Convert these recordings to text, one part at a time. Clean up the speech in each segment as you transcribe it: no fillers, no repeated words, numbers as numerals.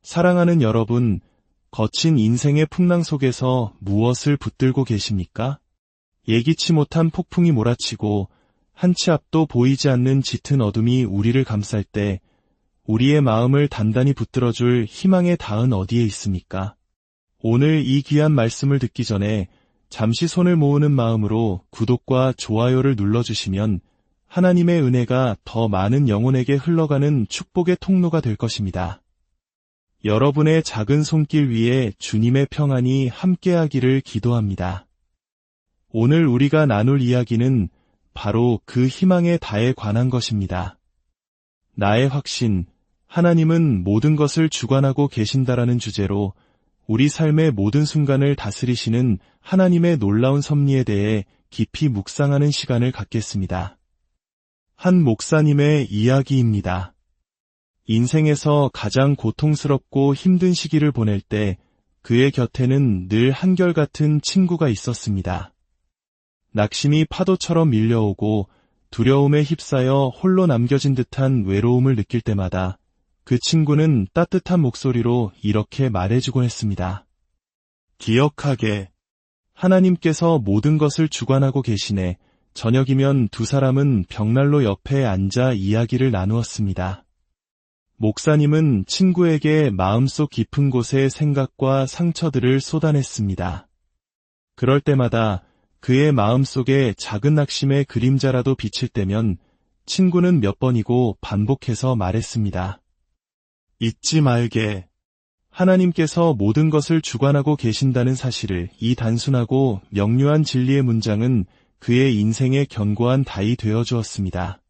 사랑하는 여러분, 거친 인생의 풍랑 속에서 무엇을 붙들고 계십니까? 예기치 못한 폭풍이 몰아치고 한 치 앞도 보이지 않는 짙은 어둠이 우리를 감쌀 때 우리의 마음을 단단히 붙들어줄 희망의 닿은 어디에 있습니까? 오늘 이 귀한 말씀을 듣기 전에 잠시 손을 모으는 마음으로 구독과 좋아요를 눌러주시면 하나님의 은혜가 더 많은 영혼에게 흘러가는 축복의 통로가 될 것입니다. 여러분의 작은 손길 위에 주님의 평안이 함께하기를 기도합니다. 오늘 우리가 나눌 이야기는 바로 그 희망의 다에 관한 것입니다. 나의 확신, 하나님은 모든 것을 주관하고 계신다라는 주제로 우리 삶의 모든 순간을 다스리시는 하나님의 놀라운 섭리에 대해 깊이 묵상하는 시간을 갖겠습니다. 한 목사님의 이야기입니다. 인생에서 가장 고통스럽고 힘든 시기를 보낼 때 그의 곁에는 늘 한결같은 친구가 있었습니다. 낙심이 파도처럼 밀려오고 두려움에 휩싸여 홀로 남겨진 듯한 외로움을 느낄 때마다 그 친구는 따뜻한 목소리로 이렇게 말해주곤 했습니다. 기억하게. 하나님께서 모든 것을 주관하고 계시네. 저녁이면 두 사람은 벽난로 옆에 앉아 이야기를 나누었습니다. 목사님은 친구에게 마음속 깊은 곳의 생각과 상처들을 쏟아냈습니다. 그럴 때마다 그의 마음속에 작은 낙심의 그림자라도 비칠 때면 친구는 몇 번이고 반복해서 말했습니다. 잊지 말게. 하나님께서 모든 것을 주관하고 계신다는 사실을, 이 단순하고 명료한 진리의 문장은 그의 인생의 견고한 다이 되어 주었습니다.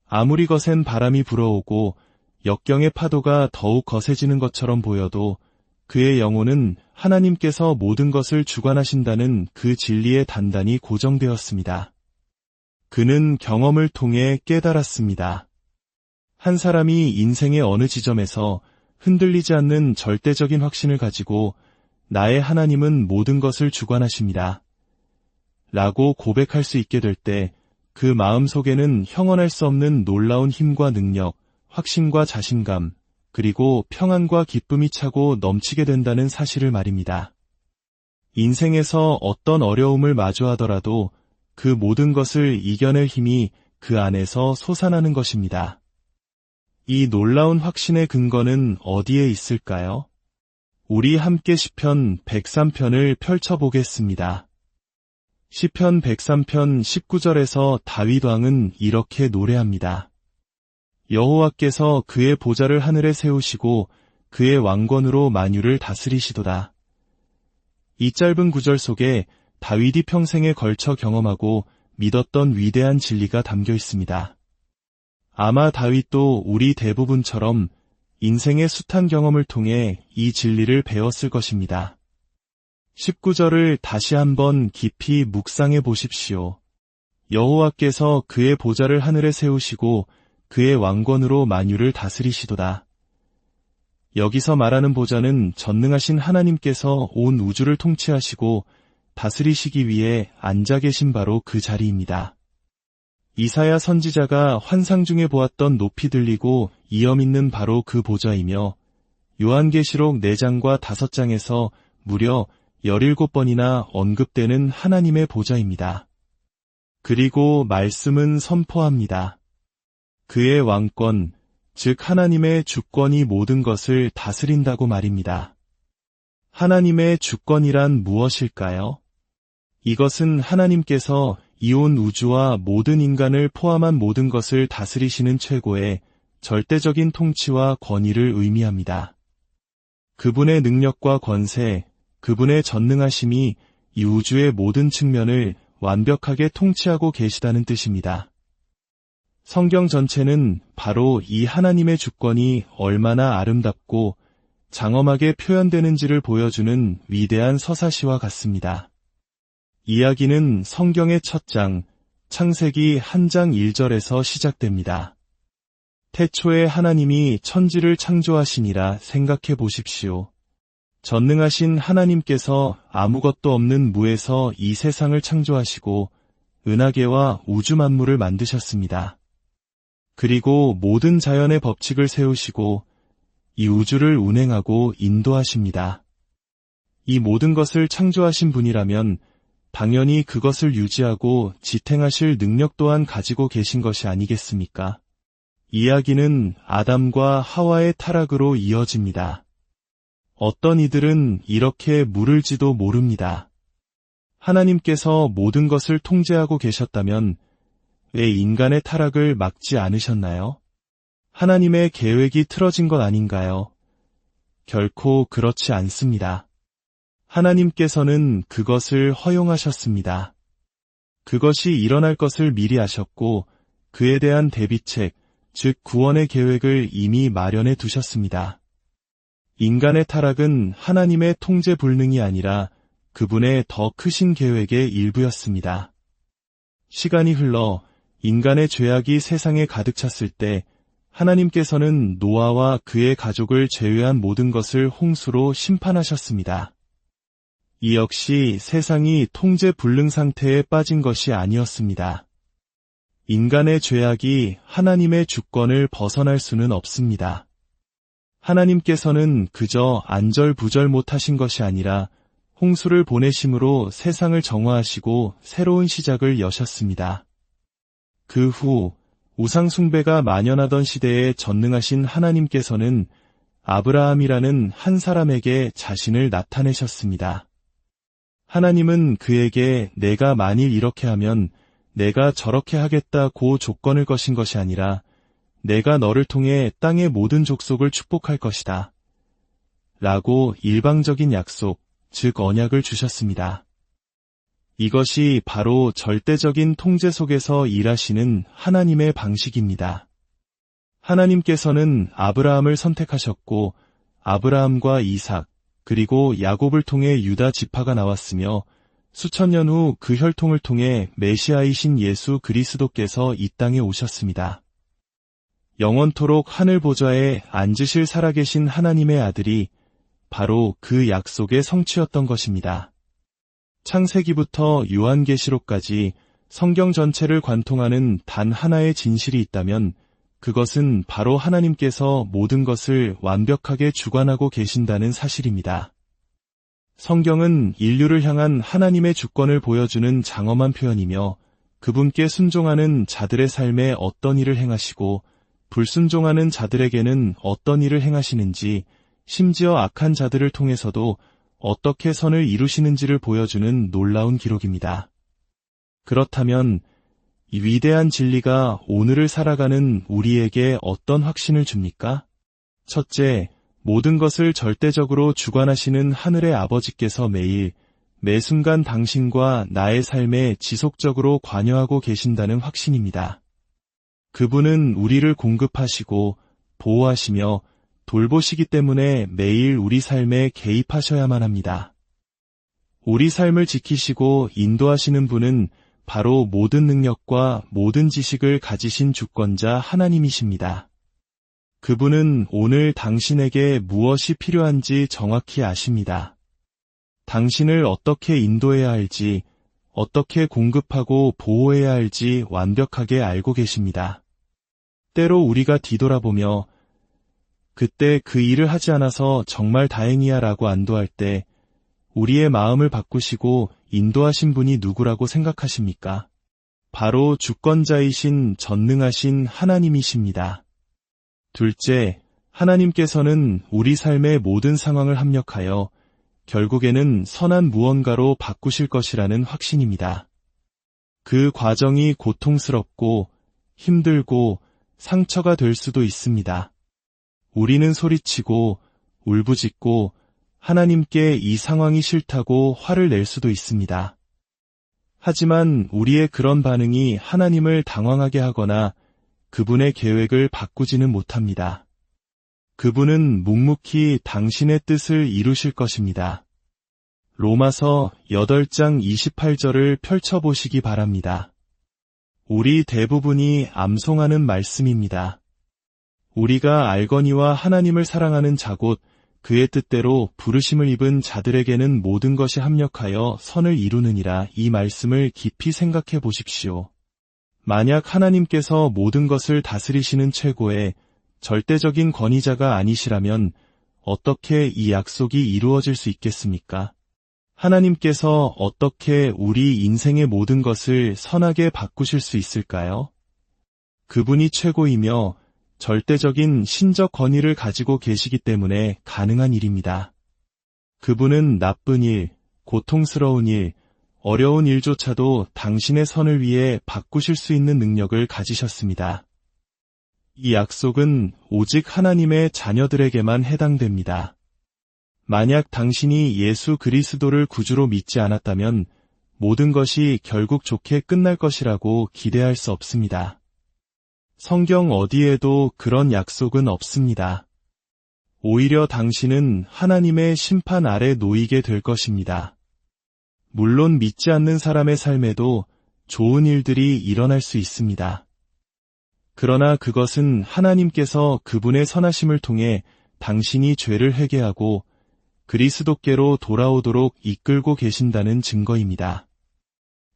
아무리 거센 바람이 불어오고 역경의 파도가 더욱 거세지는 것처럼 보여도 그의 영혼은 하나님께서 모든 것을 주관하신다는 그 진리에 단단히 고정되었습니다. 그는 경험을 통해 깨달았습니다. 한 사람이 인생의 어느 지점에서 흔들리지 않는 절대적인 확신을 가지고 나의 하나님은 모든 것을 주관하십니다. 라고 고백할 수 있게 될 때 그 마음 속에는 형언할 수 없는 놀라운 힘과 능력, 확신과 자신감, 그리고 평안과 기쁨이 차고 넘치게 된다는 사실을 말입니다. 인생에서 어떤 어려움을 마주하더라도 그 모든 것을 이겨낼 힘이 그 안에서 솟아나는 것입니다. 이 놀라운 확신의 근거는 어디에 있을까요? 우리 함께 시편 103편을 펼쳐보겠습니다. 시편 103편 19절에서 다윗 왕은 이렇게 노래합니다. 여호와께서 그의 보좌를 하늘에 세우시고 그의 왕권으로 만유를 다스리시도다. 이 짧은 구절 속에 다윗이 평생에 걸쳐 경험하고 믿었던 위대한 진리가 담겨 있습니다. 아마 다윗도 우리 대부분처럼 인생의 숱한 경험을 통해 이 진리를 배웠을 것입니다. 19절을 다시 한번 깊이 묵상해 보십시오. 여호와께서 그의 보좌를 하늘에 세우시고 그의 왕권으로 만유를 다스리시도다. 여기서 말하는 보좌는 전능하신 하나님께서 온 우주를 통치하시고 다스리시기 위해 앉아 계신 바로 그 자리입니다. 이사야 선지자가 환상 중에 보았던 높이 들리고 이엄 있는 바로 그 보좌이며 요한계시록 4장과 5장에서 무려 17번이나 언급되는 하나님의 보좌입니다. 그리고 말씀은 선포합니다. 그의 왕권, 즉 하나님의 주권이 모든 것을 다스린다고 말입니다. 하나님의 주권이란 무엇일까요? 이것은 하나님께서 이온 우주와 모든 인간을 포함한 모든 것을 다스리시는 최고의 절대적인 통치와 권위를 의미합니다. 그분의 능력과 권세, 그분의 전능하심이 이 우주의 모든 측면을 완벽하게 통치하고 계시다는 뜻입니다. 성경 전체는 바로 이 하나님의 주권이 얼마나 아름답고 장엄하게 표현되는지를 보여주는 위대한 서사시와 같습니다. 이야기는 성경의 첫 장, 창세기 1장 1절에서 시작됩니다. 태초에 하나님이 천지를 창조하시니라 생각해 보십시오. 전능하신 하나님께서 아무것도 없는 무에서 이 세상을 창조하시고 은하계와 우주 만물을 만드셨습니다. 그리고 모든 자연의 법칙을 세우시고 이 우주를 운행하고 인도하십니다. 이 모든 것을 창조하신 분이라면 당연히 그것을 유지하고 지탱하실 능력 또한 가지고 계신 것이 아니겠습니까? 이야기는 아담과 하와의 타락으로 이어집니다. 어떤 이들은 이렇게 물을지도 모릅니다. 하나님께서 모든 것을 통제하고 계셨다면 왜 인간의 타락을 막지 않으셨나요? 하나님의 계획이 틀어진 것 아닌가요? 결코 그렇지 않습니다. 하나님께서는 그것을 허용하셨습니다. 그것이 일어날 것을 미리 아셨고 그에 대한 대비책, 즉 구원의 계획을 이미 마련해 두셨습니다. 인간의 타락은 하나님의 통제 불능이 아니라 그분의 더 크신 계획의 일부였습니다. 시간이 흘러 인간의 죄악이 세상에 가득 찼을 때 하나님께서는 노아와 그의 가족을 제외한 모든 것을 홍수로 심판하셨습니다. 이 역시 세상이 통제 불능 상태에 빠진 것이 아니었습니다. 인간의 죄악이 하나님의 주권을 벗어날 수는 없습니다. 하나님께서는 그저 안절부절 못하신 것이 아니라 홍수를 보내심으로 세상을 정화하시고 새로운 시작을 여셨습니다. 그 후 우상숭배가 만연하던 시대에 전능하신 하나님께서는 아브라함이라는 한 사람에게 자신을 나타내셨습니다. 하나님은 그에게 내가 만일 이렇게 하면 내가 저렇게 하겠다고 조건을 거신 것이 아니라 내가 너를 통해 땅의 모든 족속을 축복할 것이다. 라고 일방적인 약속, 즉 언약을 주셨습니다. 이것이 바로 절대적인 통제 속에서 일하시는 하나님의 방식입니다. 하나님께서는 아브라함을 선택하셨고 아브라함과 이삭, 그리고 야곱을 통해 유다 지파가 나왔으며 수천 년 후 그 혈통을 통해 메시아이신 예수 그리스도께서 이 땅에 오셨습니다. 영원토록 하늘 보좌에 앉으실 살아계신 하나님의 아들이 바로 그 약속의 성취였던 것입니다. 창세기부터 요한계시록까지 성경 전체를 관통하는 단 하나의 진실이 있다면 그것은 바로 하나님께서 모든 것을 완벽하게 주관하고 계신다는 사실입니다. 성경은 인류를 향한 하나님의 주권을 보여주는 장엄한 표현이며 그분께 순종하는 자들의 삶에 어떤 일을 행하시고 불순종하는 자들에게는 어떤 일을 행하시는지 심지어 악한 자들을 통해서도 어떻게 선을 이루시는지를 보여주는 놀라운 기록입니다. 그렇다면 이 위대한 진리가 오늘을 살아가는 우리에게 어떤 확신을 줍니까? 첫째, 모든 것을 절대적으로 주관하시는 하늘의 아버지께서 매일, 매 순간 당신과 나의 삶에 지속적으로 관여하고 계신다는 확신입니다. 그분은 우리를 공급하시고 보호하시며 돌보시기 때문에 매일 우리 삶에 개입하셔야만 합니다. 우리 삶을 지키시고 인도하시는 분은 바로 모든 능력과 모든 지식을 가지신 주권자 하나님이십니다. 그분은 오늘 당신에게 무엇이 필요한지 정확히 아십니다. 당신을 어떻게 인도해야 할지, 어떻게 공급하고 보호해야 할지 완벽하게 알고 계십니다. 때로 우리가 뒤돌아보며 그때 그 일을 하지 않아서 정말 다행이야 라고 안도할 때 우리의 마음을 바꾸시고 인도하신 분이 누구라고 생각하십니까? 바로 주권자이신 전능하신 하나님이십니다. 둘째, 하나님께서는 우리 삶의 모든 상황을 합력하여 결국에는 선한 무언가로 바꾸실 것이라는 확신입니다. 그 과정이 고통스럽고 힘들고 상처가 될 수도 있습니다. 우리는 소리치고 울부짖고 하나님께 이 상황이 싫다고 화를 낼 수도 있습니다. 하지만 우리의 그런 반응이 하나님을 당황하게 하거나 그분의 계획을 바꾸지는 못합니다. 그분은 묵묵히 당신의 뜻을 이루실 것입니다. 로마서 8장 28절을 펼쳐보시기 바랍니다. 우리 대부분이 암송하는 말씀입니다. 우리가 알거니와 하나님을 사랑하는 자 곧 그의 뜻대로 부르심을 입은 자들에게는 모든 것이 합력하여 선을 이루느니라. 이 말씀을 깊이 생각해 보십시오. 만약 하나님께서 모든 것을 다스리시는 최고의 절대적인 권위자가 아니시라면 어떻게 이 약속이 이루어질 수 있겠습니까? 하나님께서 어떻게 우리 인생의 모든 것을 선하게 바꾸실 수 있을까요? 그분이 최고이며 절대적인 신적 권위를 가지고 계시기 때문에 가능한 일입니다. 그분은 나쁜 일, 고통스러운 일, 어려운 일조차도 당신의 선을 위해 바꾸실 수 있는 능력을 가지셨습니다. 이 약속은 오직 하나님의 자녀들에게만 해당됩니다. 만약 당신이 예수 그리스도를 구주로 믿지 않았다면 모든 것이 결국 좋게 끝날 것이라고 기대할 수 없습니다. 성경 어디에도 그런 약속은 없습니다. 오히려 당신은 하나님의 심판 아래 놓이게 될 것입니다. 물론 믿지 않는 사람의 삶에도 좋은 일들이 일어날 수 있습니다. 그러나 그것은 하나님께서 그분의 선하심을 통해 당신이 죄를 회개하고 그리스도께로 돌아오도록 이끌고 계신다는 증거입니다.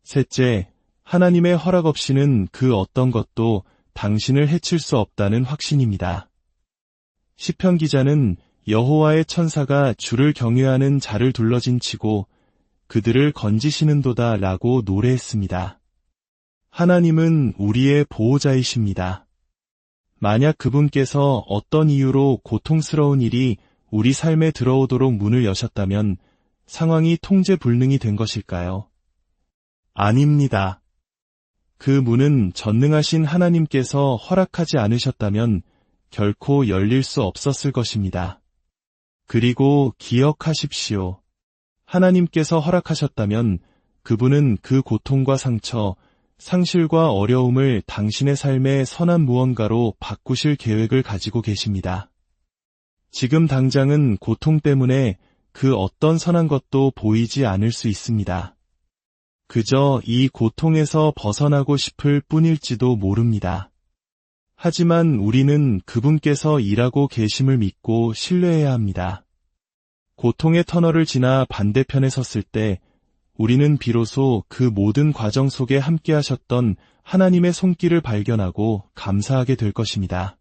셋째, 하나님의 허락 없이는 그 어떤 것도 당신을 해칠 수 없다는 확신입니다. 시편 기자는 여호와의 천사가 주를 경외하는 자를 둘러진치고 그들을 건지시는도다 라고 노래했습니다. 하나님은 우리의 보호자이십니다. 만약 그분께서 어떤 이유로 고통스러운 일이 우리 삶에 들어오도록 문을 여셨다면 상황이 통제불능이 된 것일까요? 아닙니다. 그 문은 전능하신 하나님께서 허락하지 않으셨다면 결코 열릴 수 없었을 것입니다. 그리고 기억하십시오. 하나님께서 허락하셨다면 그분은 그 고통과 상처, 상실과 어려움을 당신의 삶의 선한 무언가로 바꾸실 계획을 가지고 계십니다. 지금 당장은 고통 때문에 그 어떤 선한 것도 보이지 않을 수 있습니다. 그저 이 고통에서 벗어나고 싶을 뿐일지도 모릅니다. 하지만 우리는 그분께서 일하고 계심을 믿고 신뢰해야 합니다. 고통의 터널을 지나 반대편에 섰을 때 우리는 비로소 그 모든 과정 속에 함께 하셨던 하나님의 손길을 발견하고 감사하게 될 것입니다.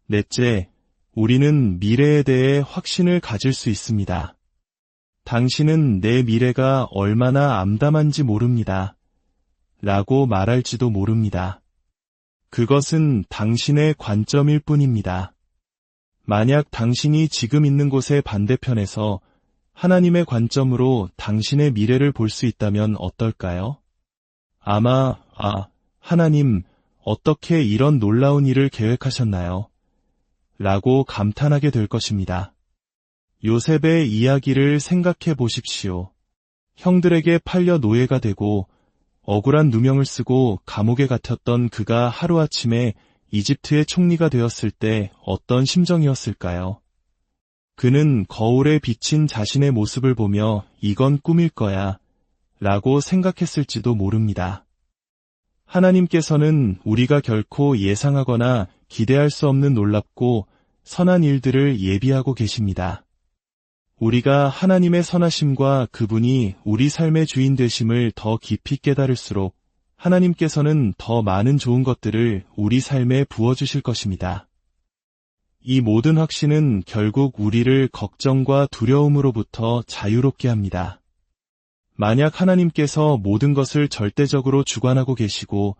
넷째, 우리는 미래에 대해 확신을 가질 수 있습니다. 당신은 내 미래가 얼마나 암담한지 모릅니다. 라고 말할지도 모릅니다. 그것은 당신의 관점일 뿐입니다. 만약 당신이 지금 있는 곳의 반대편에서 하나님의 관점으로 당신의 미래를 볼 수 있다면 어떨까요? 아마, 하나님, 어떻게 이런 놀라운 일을 계획하셨나요? 라고 감탄하게 될 것입니다. 요셉의 이야기를 생각해 보십시오. 형들에게 팔려 노예가 되고 억울한 누명을 쓰고 감옥에 갇혔던 그가 하루아침에 이집트의 총리가 되었을 때 어떤 심정이었을까요? 그는 거울에 비친 자신의 모습을 보며 이건 꿈일 거야 라고 생각했을지도 모릅니다. 하나님께서는 우리가 결코 예상하거나 기대할 수 없는 놀랍고 선한 일들을 예비하고 계십니다. 우리가 하나님의 선하심과 그분이 우리 삶의 주인 되심을 더 깊이 깨달을수록 하나님께서는 더 많은 좋은 것들을 우리 삶에 부어주실 것입니다. 이 모든 확신은 결국 우리를 걱정과 두려움으로부터 자유롭게 합니다. 만약 하나님께서 모든 것을 절대적으로 주관하고 계시고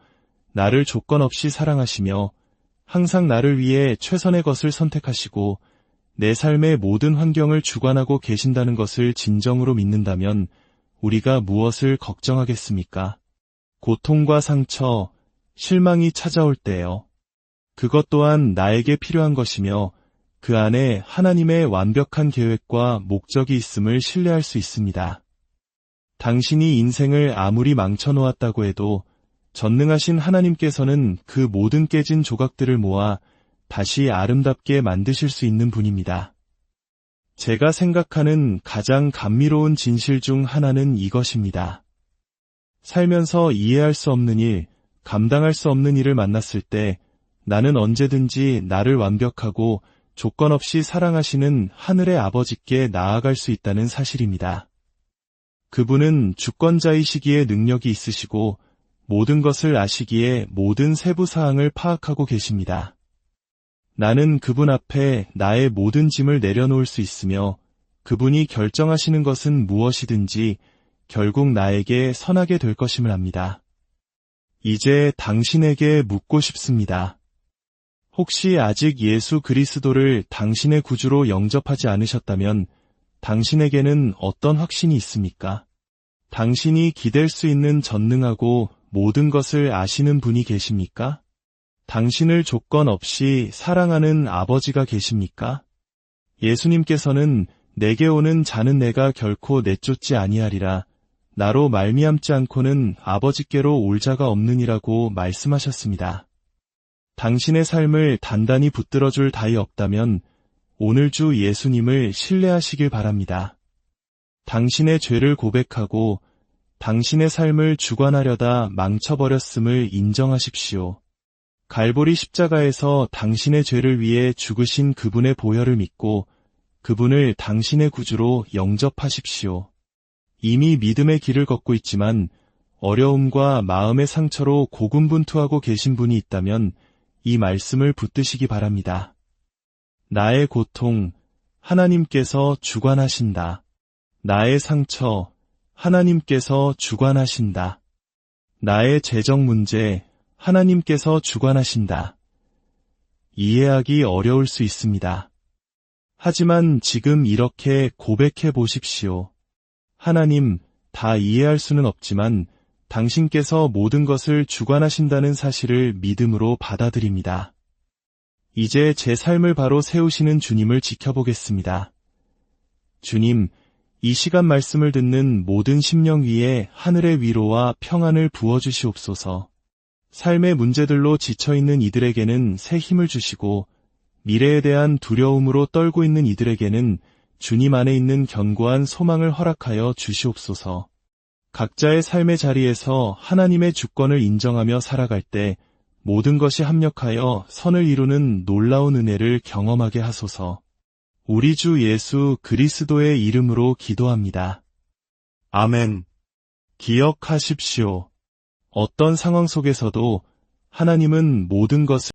나를 조건 없이 사랑하시며 항상 나를 위해 최선의 것을 선택하시고 내 삶의 모든 환경을 주관하고 계신다는 것을 진정으로 믿는다면 우리가 무엇을 걱정하겠습니까? 고통과 상처, 실망이 찾아올 때요. 그것 또한 나에게 필요한 것이며 그 안에 하나님의 완벽한 계획과 목적이 있음을 신뢰할 수 있습니다. 당신이 인생을 아무리 망쳐놓았다고 해도 전능하신 하나님께서는 그 모든 깨진 조각들을 모아 다시 아름답게 만드실 수 있는 분입니다. 제가 생각하는 가장 감미로운 진실 중 하나는 이것입니다. 살면서 이해할 수 없는 일, 감당할 수 없는 일을 만났을 때 나는 언제든지 나를 완벽하고 조건 없이 사랑하시는 하늘의 아버지께 나아갈 수 있다는 사실입니다. 그분은 주권자이시기에 능력이 있으시고 모든 것을 아시기에 모든 세부 사항을 파악하고 계십니다. 나는 그분 앞에 나의 모든 짐을 내려놓을 수 있으며 그분이 결정하시는 것은 무엇이든지 결국 나에게 선하게 될 것임을 압니다. 이제 당신에게 묻고 싶습니다. 혹시 아직 예수 그리스도를 당신의 구주로 영접하지 않으셨다면 당신에게는 어떤 확신이 있습니까? 당신이 기댈 수 있는 전능하고 모든 것을 아시는 분이 계십니까? 당신을 조건 없이 사랑하는 아버지가 계십니까? 예수님께서는 내게 오는 자는 내가 결코 내쫓지 아니하리라. 나로 말미암지 않고는 아버지께로 올 자가 없느니라고 말씀하셨습니다. 당신의 삶을 단단히 붙들어줄 다이 없다면 오늘 주 예수님을 신뢰하시길 바랍니다. 당신의 죄를 고백하고 당신의 삶을 주관하려다 망쳐버렸음을 인정하십시오. 갈보리 십자가에서 당신의 죄를 위해 죽으신 그분의 보혈을 믿고 그분을 당신의 구주로 영접하십시오. 이미 믿음의 길을 걷고 있지만 어려움과 마음의 상처로 고군분투하고 계신 분이 있다면 이 말씀을 붙드시기 바랍니다. 나의 고통, 하나님께서 주관하신다. 나의 상처, 하나님께서 주관하신다. 나의 재정 문제, 하나님께서 주관하신다. 이해하기 어려울 수 있습니다. 하지만 지금 이렇게 고백해 보십시오. 하나님, 다 이해할 수는 없지만 당신께서 모든 것을 주관하신다는 사실을 믿음으로 받아들입니다. 이제 제 삶을 바로 세우시는 주님을 지켜보겠습니다. 주님, 이 시간 말씀을 듣는 모든 심령 위에 하늘의 위로와 평안을 부어주시옵소서. 삶의 문제들로 지쳐있는 이들에게는 새 힘을 주시고 미래에 대한 두려움으로 떨고 있는 이들에게는 주님 안에 있는 견고한 소망을 허락하여 주시옵소서. 각자의 삶의 자리에서 하나님의 주권을 인정하며 살아갈 때 모든 것이 합력하여 선을 이루는 놀라운 은혜를 경험하게 하소서. 우리 주 예수 그리스도의 이름으로 기도합니다. 아멘. 기억하십시오. 어떤 상황 속에서도 하나님은 모든 것을